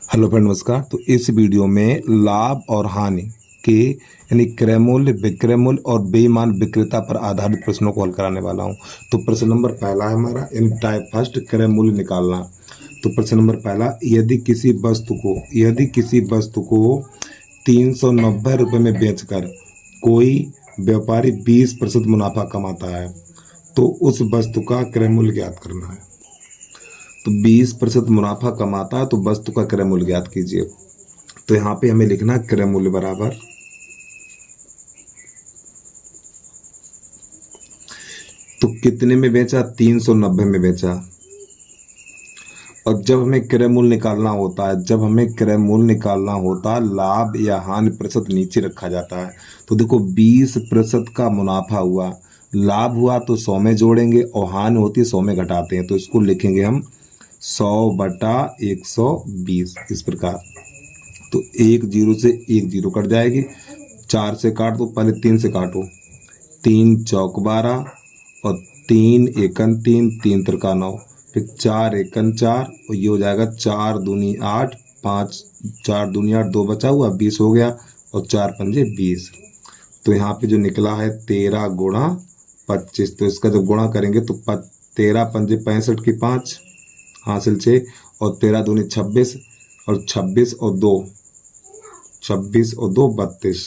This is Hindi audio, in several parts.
हेलो फ्रेंड, नमस्कार। तो इस वीडियो में लाभ और हानि के यानी क्रय मूल्य, विक्रय मूल्य और बेईमान विक्रेता पर आधारित प्रश्नों को हल कराने वाला हूं। तो प्रश्न नंबर पहला है हमारा यानी टाइप फर्स्ट, क्रय मूल्य निकालना। तो प्रश्न नंबर पहला, यदि किसी वस्तु को 390 रुपये में बेचकर कोई व्यापारी 20% मुनाफा कमाता है तो उस वस्तु का क्रय मूल्य ज्ञात करना है। तो 20% मुनाफा कमाता है तो वस्तु का क्रय मूल्य ज्ञात कीजिए। तो यहाँ पे हमें लिखना है क्रय मूल्य बराबर, तो कितने में बेचा, 390 में बेचा। और जब हमें क्रय मूल्य निकालना होता है, लाभ या हानि प्रतिशत नीचे रखा जाता है। तो देखो 20% का मुनाफा हुआ, लाभ हुआ तो 100 में जोड़ेंगे और हानि होती है 100 में घटाते हैं। तो इसको लिखेंगे हम 100/120 इस प्रकार। तो एक जीरो से एक जीरो कट जाएगी, 4 से काट दो, पहले 3 से काटो, 3 चौक 12 और 3 एकन 3, 3 त्रिका 9, फिर 4 एकन 4 और ये हो जाएगा 4 दूनी 8, 5 4 दूनी 8, 2 बचा हुआ 20 हो गया और 4 पंजे 20। तो यहाँ पे जो निकला है 13 गुणा 25। तो इसका जब गुणा करेंगे तो 13 पंजे 65 की 5 हासिल 6 और 13 दूनी 26 और 26 और 2 32।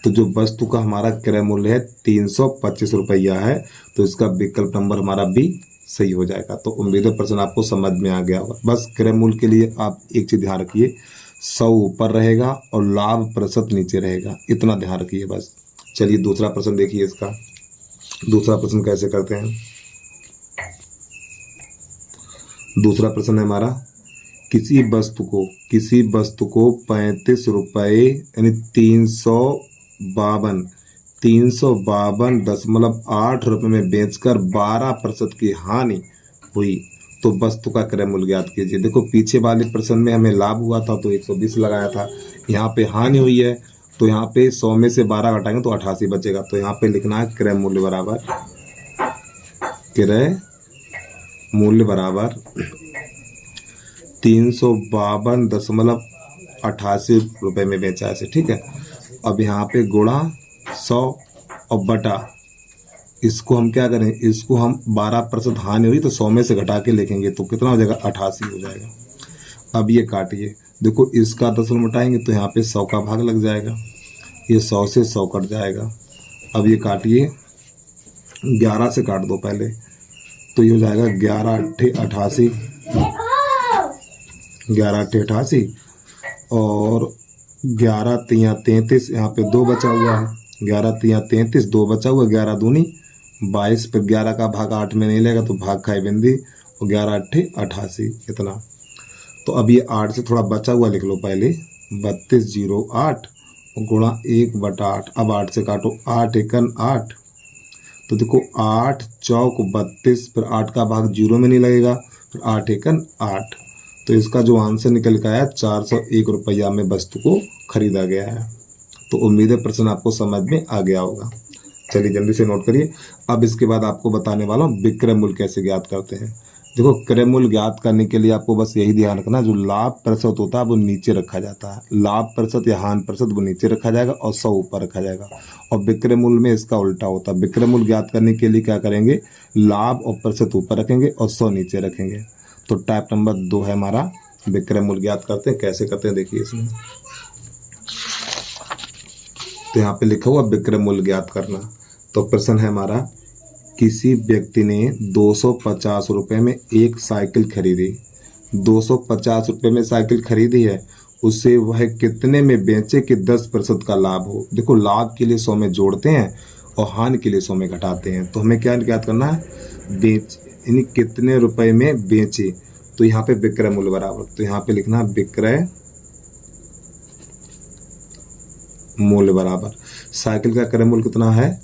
तो जो वस्तु का हमारा क्रय मूल्य है 325 रुपया है। तो इसका विकल्प नंबर हमारा बी सही हो जाएगा। तो उम्मीद है प्रश्न आपको समझ में आ गया होगा। बस क्रय मूल्य के लिए आप एक चीज ध्यान रखिए, 100 ऊपर रहेगा और लाभ प्रतिशत नीचे रहेगा, इतना ध्यान रखिए बस। चलिए दूसरा प्रश्न देखिए। इसका दूसरा प्रश्न कैसे करते हैं। दूसरा प्रश्न है हमारा, किसी वस्तु को 35 रुपये यानी 352.8 रुपये में बेचकर 12% की हानि हुई तो वस्तु का क्रय मूल्य ज्ञात कीजिए। देखो पीछे वाले प्रश्न में हमें लाभ हुआ था तो 120 लगाया था, यहाँ पे हानि हुई है तो यहाँ पे 100 में से 12 घटाएंगे तो 88 बचेगा। तो यहाँ पे लिखना है क्रय मूल्य बराबर 352.88 रुपये में बेचा है, ठीक है। अब यहाँ पे गुणा 100 और बटा, इसको हम क्या करें, इसको हम 12% हानि हुई तो 100 में से घटा के लिखेंगे तो कितना हो जाएगा, 88 हो जाएगा। अब ये काटिए, देखो इसका 10 मिटाएंगे तो यहाँ पे 100 का भाग लग जाएगा, ये 100 से 100 कट जाएगा। अब ये काटिए, 11 से काट दो पहले, तो ये हो जाएगा 11×8 = 88 और 11×3 = 33, यहाँ पे 2 बचा हुआ है, 11×3 = 33, 2 बचा हुआ, 11 दूनी 22, फिर 11 का भाग 8 में नहीं लेगा तो भाग खाए बिंदी और 11×8 = 88 इतना। तो अब ये 8 से थोड़ा बचा हुआ लिख लो पहले, 3208 गुणा 1/8। अब 8 से काटो, 8 एकन 8, तो देखो 8 चौक 32, फिर 8 का भाग 0 में नहीं लगेगा, फिर 8 एकन 8। तो इसका जो आंसर निकल के आया 401 रुपया में वस्तु को खरीदा गया है। तो उम्मीद है प्रश्न आपको समझ में आ गया होगा। चलिए जल्दी से नोट करिए। अब इसके बाद आपको बताने वाला हूँ विक्रय मूल्य कैसे ज्ञात करते हैं। देखो क्रय मूल्य ज्ञात करने के लिए आपको बस यही ध्यान रखना, जो लाभ प्रतिशत होता है वो नीचे रखा जाता है, लाभ प्रतिशत या हानि प्रतिशत वो नीचे रखा जाएगा और 100 ऊपर रखा जाएगा। और विक्रय मूल्य में इसका उल्टा होता है। विक्रय मूल्य ज्ञात करने के लिए क्या करेंगे, लाभ और प्रतिशत ऊपर रखेंगे और 100 नीचे रखेंगे। तो टाइप नंबर 2 है हमारा विक्रय मूल्य ज्ञात करते हैं। कैसे करते हैं देखिए इसमें, तो यहाँ पे लिखा हुआ विक्रय मूल्य ज्ञात करना। तो प्रश्न है हमारा, किसी व्यक्ति ने 250 रुपये में एक साइकिल खरीदी, 250 रुपये में साइकिल खरीदी है, उसे वह कितने में बेचे कि 10% का लाभ हो। देखो लाभ के लिए 100 में जोड़ते हैं और हानि के लिए 100 में घटाते हैं। तो हमें क्या ज्ञात करना है, बेच यानी कितने रुपए में बेचे। तो यहाँ पे विक्रय मूल्य बराबर, तो यहाँ पे लिखना है विक्रय मूल्य बराबर साइकिल का क्रय मूल्य कितना है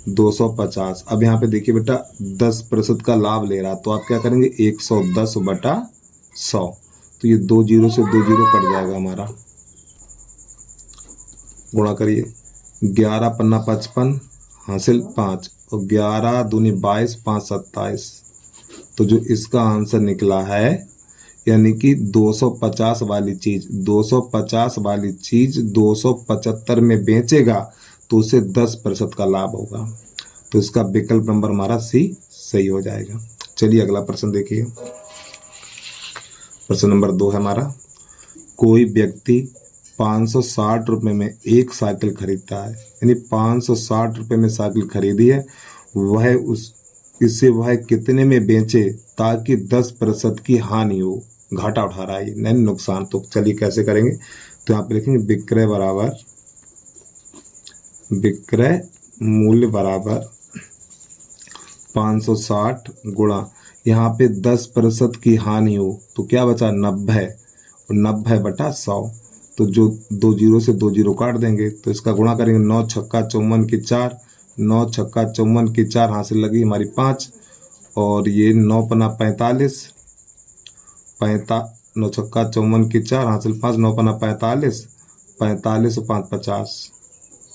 250। अब यहाँ पे देखिए बेटा 10% का लाभ ले रहा, तो आप क्या करेंगे 110/100। तो ये 2 जीरो से 2 जीरो कट जाएगा हमारा, गुणा करिए, 11 पन्ना 55 हासिल 5 और 11 दूनी 22, 5 27। तो जो इसका आंसर निकला है यानी कि 250 वाली चीज 250 वाली चीज 275 में बेचेगा तो उसे 10% का लाभ होगा। तो इसका विकल्प नंबर हमारा सी सही हो जाएगा। चलिए अगला प्रश्न देखिए। प्रश्न नंबर 2 है हमारा, कोई व्यक्ति 560 रुपये में एक साइकिल खरीदता है, यानी 560 रुपये में साइकिल खरीदी है, इसे वह कितने में बेचे ताकि 10% की हानि हो। घाटा उठा रहा है, नहीं नुकसान। तो चलिए कैसे करेंगे, तो यहाँ पे लिखेंगे विक्रय मूल्य बराबर 560 गुणा, यहाँ पे 10% की हानि हो तो क्या बचा 90, और 90 बटा 100। तो जो 2 जीरो से 2 जीरो काट देंगे, तो इसका गुणा करेंगे 9 छक्का 54 की 4, 9 छक्का 54 की 4 हासिल लगी हमारी 5, और ये 9 पना 45, 9 छक्का 54 की 4 हासिल 5, 9 पना 45, 45 और 5 50।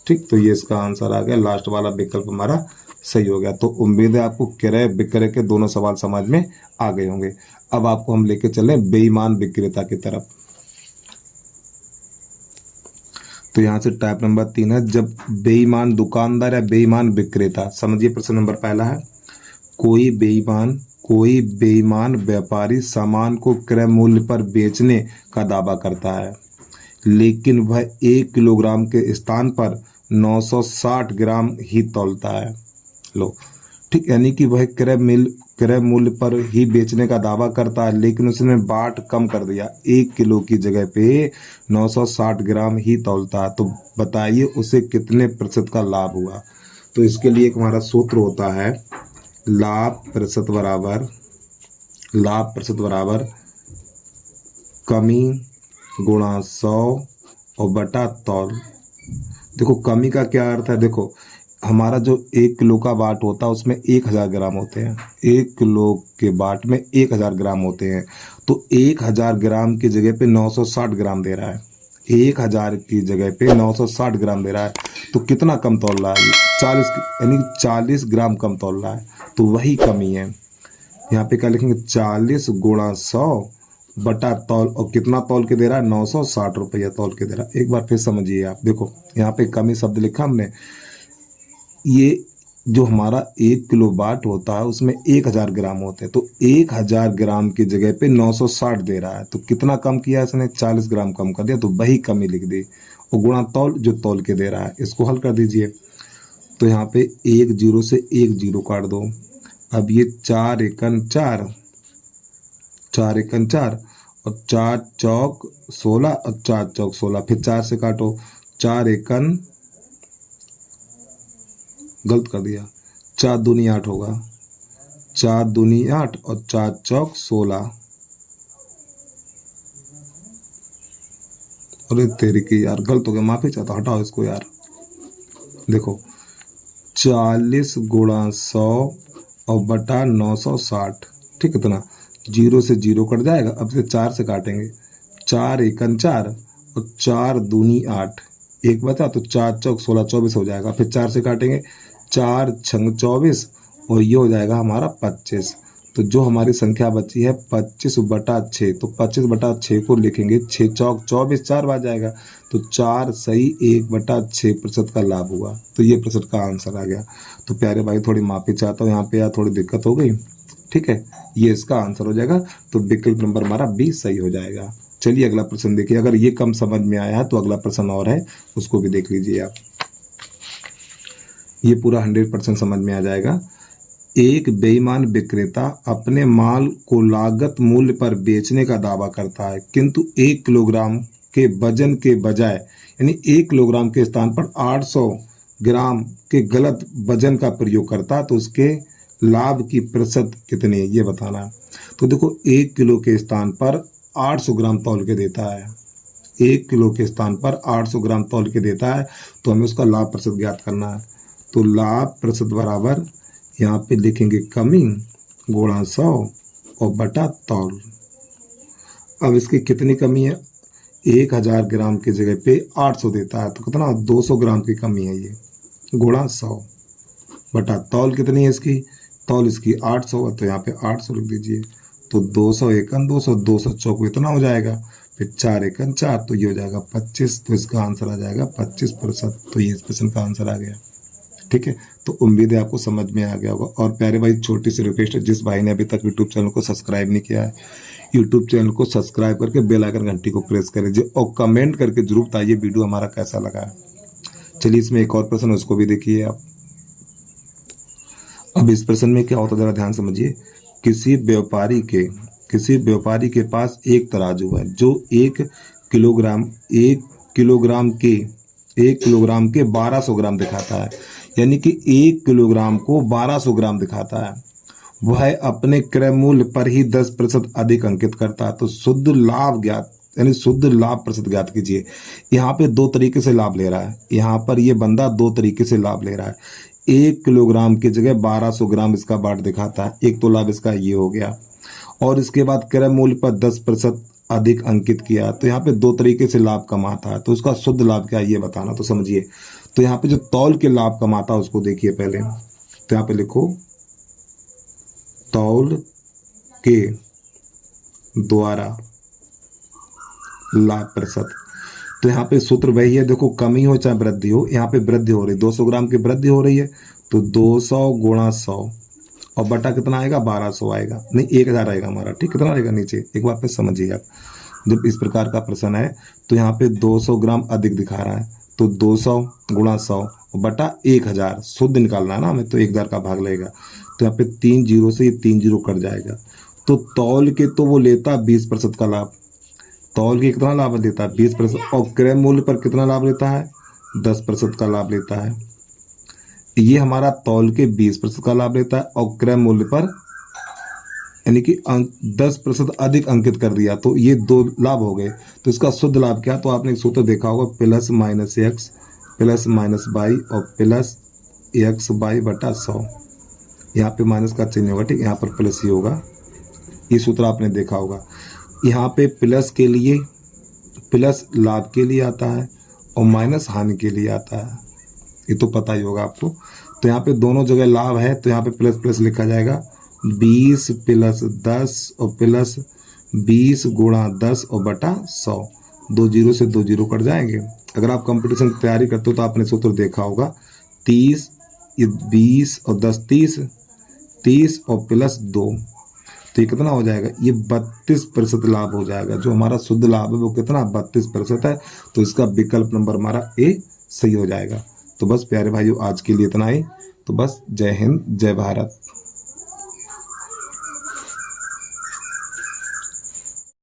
ठीक, तो ये इसका आंसर आ गया। लास्ट वाला विकल्प हमारा सही हो गया। तो उम्मीद है आपको क्रय विक्रय के दोनों सवाल समझ में आ गए होंगे। अब आपको हम लेके चले बेईमान विक्रेता की तरफ। तो यहाँ से टाइप नंबर 3 है, जब बेईमान दुकानदार या बेईमान विक्रेता। समझिए प्रश्न नंबर पहला है, कोई बेईमान व्यापारी सामान को क्रय मूल्य पर बेचने का दावा करता है, लेकिन वह 1 किलोग्राम के स्थान पर 960 ग्राम ही तौलता है। लो, ठीक, यानी कि वह क्रय मूल्य पर ही बेचने का दावा करता है, लेकिन उसने बाट कम कर दिया, 1 किलो की जगह पे 960 ग्राम ही तौलता है। तो बताइए उसे कितने प्रतिशत का लाभ हुआ। तो इसके लिए एक हमारा सूत्र होता है, लाभ प्रतिशत बराबर कमी गुणा 100 और बटा तौल। देखो कमी का क्या अर्थ है, देखो हमारा जो 1 किलो का बाट होता है उसमें 1000 ग्राम होते हैं, 1 किलो के बाट में 1000 ग्राम होते हैं। तो 1000 ग्राम की जगह पे 960 ग्राम दे रहा है, 1000 की जगह पे 960 ग्राम दे रहा है, तो कितना कम तौल रहा है, 40, यानी 40 ग्राम कम तौल रहा है। तो वही कमी है। यहाँ पे क्या लिखेंगे, 40 गुणा 100 बटा तौल, और कितना तौल के दे रहा है, 960 रुपया तौल के दे रहा है। एक बार फिर समझिए आप, देखो यहाँ पे कमी शब्द लिखा हमने, ये जो हमारा 1 किलो बाट होता है उसमें 1000 ग्राम होते हैं, तो 1000 ग्राम की जगह पे 960 दे रहा है, तो कितना कम किया इसने, 40 ग्राम कम कर दिया, तो वही कमी लिख दी, और गुणा तौल जो तौल के दे रहा है। इसको हल कर दीजिए। तो यहाँ पे 1 जीरो से 1 जीरो काट दो। अब ये 4 एकन 4 और 4 चौक 16 और 4 चौक 16, फिर 4 से काटो, 4 एकन गलत कर दिया, 4 दूनी 8 होगा, 4 दूनी 8 और 4 चौक 16। अरे तेरी की यार, गलत हो गया, माफी चाहता, हटाओ इसको यार। देखो 40 गुणा 100 और बटा 960, ठीक, इतना जीरो से जीरो कट जाएगा। अब से 4 से काटेंगे, 4 एकन 4 और 4 दूनी 8, एक बचा, तो 4 चौक 16, 24 हो जाएगा। फिर 4 से काटेंगे, 4 छंग 24 और ये हो जाएगा हमारा 25। तो जो हमारी संख्या बची है 25 बटा 6, तो 25 बटा 6 को लिखेंगे, 6 चौक 24, 4 बार जाएगा, तो 4 सही 1 बटा 6% का लाभ हुआ। तो ये प्रतिशत का आंसर आ गया। तो प्यारे भाई थोड़ी माफी चाहता हूँ, यहाँ पे यार थोड़ी दिक्कत हो गई, ठीक है, ये इसका आंसर हो जाएगा। तो विकल्प नंबर हमारा 20 सही हो जाएगा। चलिए अगला प्रश्न देखिए। अगर ये कम समझ में आया है तो अगला प्रश्न और है, उसको भी देख लीजिए आप। ये पूरा 100% समझ में आ जाएगा। एक बेईमान विक्रेता अपने माल को लागत मूल्य पर बेचने का दावा करता है, किंतु 1 किलोग्राम के वजन के बजाय, यानी 1 किलोग्राम के स्थान पर 800 ग्राम के गलत वजन का प्रयोग करता है, तो उसके लाभ की प्रतिशत कितनी है ये बताना है। तो देखो 1 किलो के स्थान पर 800 ग्राम तौल के देता है, 1 किलो के स्थान पर 800 ग्राम तौल के देता है, तो हमें उसका लाभ प्रतिशत ज्ञात करना है। तो लाभ प्रतिशत बराबर यहाँ पे लिखेंगे कमी गुणा 100 और बटा तौल। अब इसकी कितनी कमी है, 1000 ग्राम की जगह पे 800 देता है, तो कितना 200 ग्राम की कमी है, ये गुणा 100 बटा तौल कितनी है इसकी, तौल इसकी 800 है, तो यहाँ पे 800 लिख दीजिए। तो 200 एकन 200, 200 चौको इतना हो जाएगा, फिर 4 एकन 4, तो ये हो जाएगा 25। तो इसका आंसर आ जाएगा 25%। तो ये इस प्रश्न का आंसर आ गया। ठीक है, तो उम्मीद है आपको समझ में आ गया होगा। और प्यारे भाई, छोटी सी रिक्वेस्ट है, जिस भाई ने अभी तक यूट्यूब चैनल को सब्सक्राइब नहीं किया है, यूट्यूब चैनल को सब्सक्राइब करके बेल आइकन घंटी को प्रेस कर लीजिए और कमेंट करके जरूर बताइए वीडियो हमारा कैसा लगा है। चलिए, इसमें एक और प्रश्न, उसको भी देखिए आप। अब इस प्रश्न में क्या होता है, जरा ध्यान समझिए। किसी व्यापारी के पास एक तराजू है जो 1 किलोग्राम के 1200 ग्राम दिखाता है, यानी कि 1 किलोग्राम को 1200 ग्राम दिखाता है। वह अपने क्रय मूल्य पर ही 10% अधिक अंकित करता है। तो शुद्ध लाभ ज्ञात, यानी शुद्ध लाभ प्रतिशत ज्ञात कीजिए। यहाँ पे 2 तरीके से लाभ ले रहा है, यहाँ पर ये बंदा 2 तरीके से लाभ ले रहा है। 1 किलोग्राम की जगह 1200 ग्राम इसका बाट दिखाता है, एक तो लाभ इसका ये हो गया। और इसके बाद क्रय मूल्य पर 10% अधिक अंकित किया, तो यहाँ पे 2 तरीके से लाभ कमाता है। तो उसका शुद्ध लाभ क्या है ये बताना, तो समझिए। तो यहाँ पे जो तौल के लाभ कमाता है उसको देखिए पहले। तो यहाँ पे लिखो तौल के द्वारा लाभ प्रतिशत। तो यहाँ पे सूत्र वही है, देखो कमी हो चाहे वृद्धि हो, यहाँ पे वृद्धि हो रही, 200 ग्राम की वृद्धि हो रही है, तो 200 गुणा 100 और बटा कितना आएगा, 1200 आएगा, नहीं 1000 आएगा हमारा। ठीक, कितना आएगा नीचे, एक बार फिर समझिए आप। जब इस प्रकार का प्रश्न है तो यहाँ पे 200 ग्राम अधिक दिखा रहा है, तो 200 गुणा 100 बटा 1000 शुद्ध निकालना है ना हमें, तो 1000 का भाग लगेगा। तो यहाँ पे 3 जीरो से ये 3 जीरो कट जाएगा। तो तौल के तो वो लेता 20% का लाभ, तौल के कितना लाभ लेता है, 20%, और क्रय मूल्य पर कितना लाभ लेता है, 10% का लाभ लेता है। ये हमारा तौल के 20% का लाभ लेता है और क्रय मूल्य पर यानी कि 10% अधिक अंकित कर दिया, तो ये 2 लाभ हो गए। तो इसका शुद्ध लाभ क्या, तो आपने एक सूत्र देखा होगा, plus minus x plus minus y और प्लस एक्स वाई बटा 100। यहाँ पे माइनस का चिन्ह होगा, ठीक, यहाँ पर प्लस ही होगा। ये सूत्र आपने देखा होगा। यहाँ पे प्लस के लिए, प्लस लाभ के लिए आता है और माइनस हानि के लिए आता है, ये तो पता ही होगा आपको। तो यहाँ पे दोनों जगह लाभ है, तो यहाँ पे प्लस प्लस लिखा जाएगा, 20 प्लस 10 और प्लस 20 गुणा 10 और बटा 100। 2 जीरो से 2 जीरो कट जाएंगे। अगर आप कंपटीशन की तैयारी करते हो तो आपने सूत्र देखा होगा, 30 ये 20 और 10 30 और प्लस 2, तो ये कितना हो जाएगा, ये 32% लाभ हो जाएगा। जो हमारा शुद्ध लाभ है वो कितना, 32% है। तो इसका विकल्प नंबर हमारा ए सही हो जाएगा। तो बस प्यारे भाइयों, आज के लिए इतना ही। तो बस, जय हिंद, जय भारत।